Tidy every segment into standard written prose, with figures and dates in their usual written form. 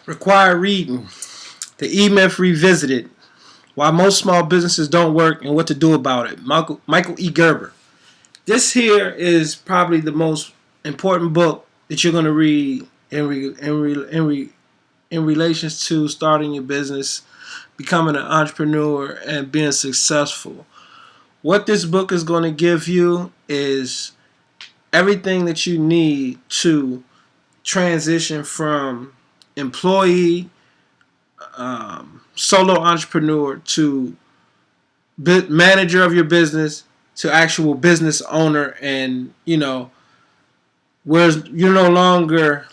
Required reading. The E-Myth Revisited. Why most small businesses don't work and what to do about it. Michael E. Gerber. This here is probably the most important book that you're going to read in relations to starting your business, becoming an entrepreneur, and being successful. What this book is going to give you is everything that you need to transition from employee, solo entrepreneur to manager of your business to actual business owner, and whereas you're no longer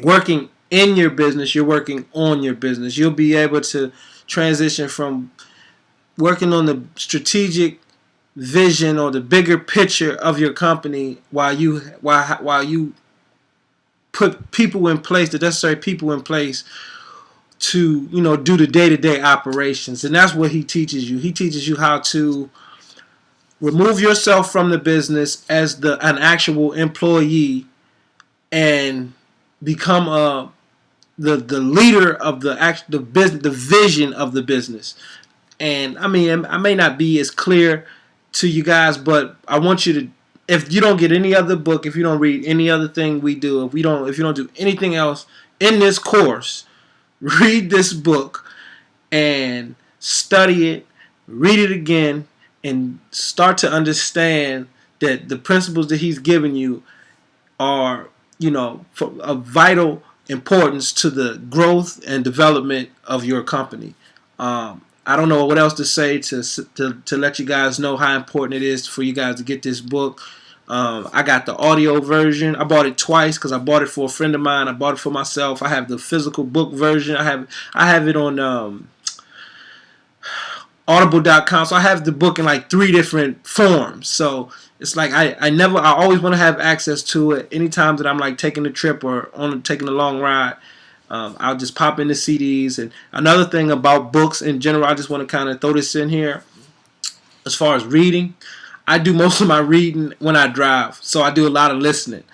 working in your business, you're working on your business. You'll be able to transition from working on the strategic vision or the bigger picture of your company while you put people in place, the necessary people in place to do the day-to-day operations. And that's what he teaches you. He teaches you how to remove yourself from the business as an actual employee and become the leader of the business, the vision of the business. And I mean, I may not be as clear to you guys, but I want you to, if you don't get any other book, if you don't read any other thing we do, if you don't do anything else in this course, read this book and study it, read it again, and start to understand that the principles that he's giving you are, of vital importance to the growth and development of your company. I don't know what else to say to let you guys know how important it is for you guys to get this book. I got the audio version. I bought it twice because I bought it for a friend of mine. I bought it for myself. I have the physical book version. I have it on Audible.com. So I have the book in like 3 different forms. So it's like I always want to have access to it. Anytime that I'm like taking a trip or taking a long ride, I'll just pop in the CDs. And another thing about books in general, I just want to kind of throw this in here. As far as reading, I do most of my reading when I drive, so I do a lot of listening.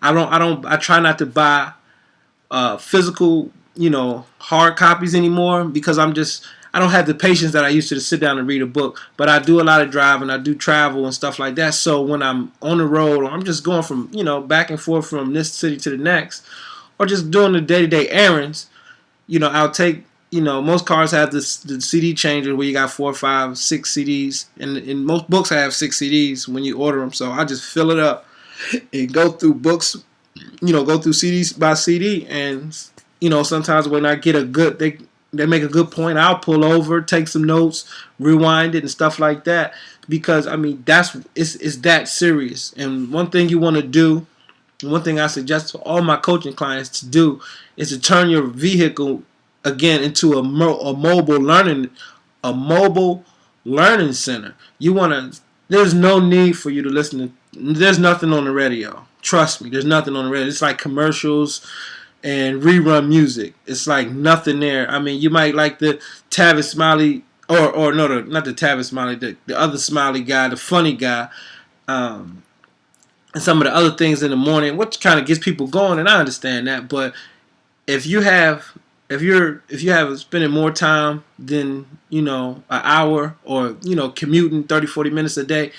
I try not to buy physical, hard copies anymore because I don't have the patience that I used to sit down and read a book. But I do a lot of driving, I do travel and stuff like that. So when I'm on the road or I'm just going from, back and forth from this city to the next, or just doing the day-to-day errands, I'll take, most cars have the CD changer where you got 4, 5, 6 CDs, and most books have 6 CDs when you order them. So I just fill it up and go through books, go through CDs by CD, and sometimes when I get they make a good point, I'll pull over, take some notes, rewind it, and stuff like that, because I mean it's that serious. And one thing you want to do, one thing I suggest to all my coaching clients to do, is to turn your vehicle again into a mobile learning center. There's no need for you to listen to. There's nothing on the radio. Trust me, there's nothing on the radio. It's like commercials and rerun music. It's like nothing there. I mean, you might like the Tavis Smiley, or no, not the Tavis Smiley, the other Smiley guy, the funny guy, and some of the other things in the morning, which kind of gets people going, and I understand that. But if you're spending more time than an hour, or commuting 30-40 minutes a day,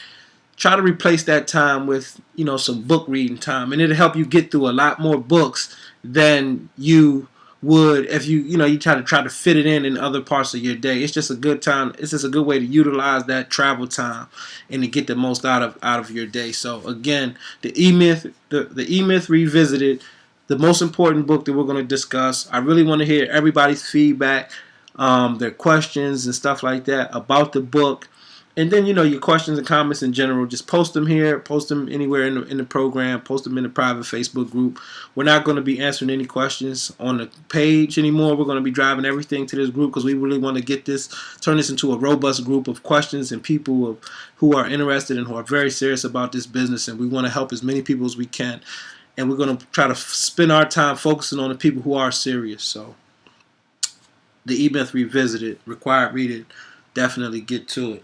try to replace that time with some book reading time, and it'll help you get through a lot more books than you would if you try to fit it in other parts of your day. It's just a good time. It's just a good way to utilize that travel time and to get the most out of your day. So again, the E-Myth Revisited, the most important book that we're going to discuss. I really want to hear everybody's feedback, their questions and stuff like that about the book. And then, your questions and comments in general, just post them here, post them anywhere in the program, post them in the private Facebook group. We're not going to be answering any questions on the page anymore. We're going to be driving everything to this group because we really want to turn this into a robust group of questions and people who are interested and who are very serious about this business. And we want to help as many people as we can. And we're going to try to spend our time focusing on the people who are serious. So, the E-Myth Revisited, required reading, definitely get to it.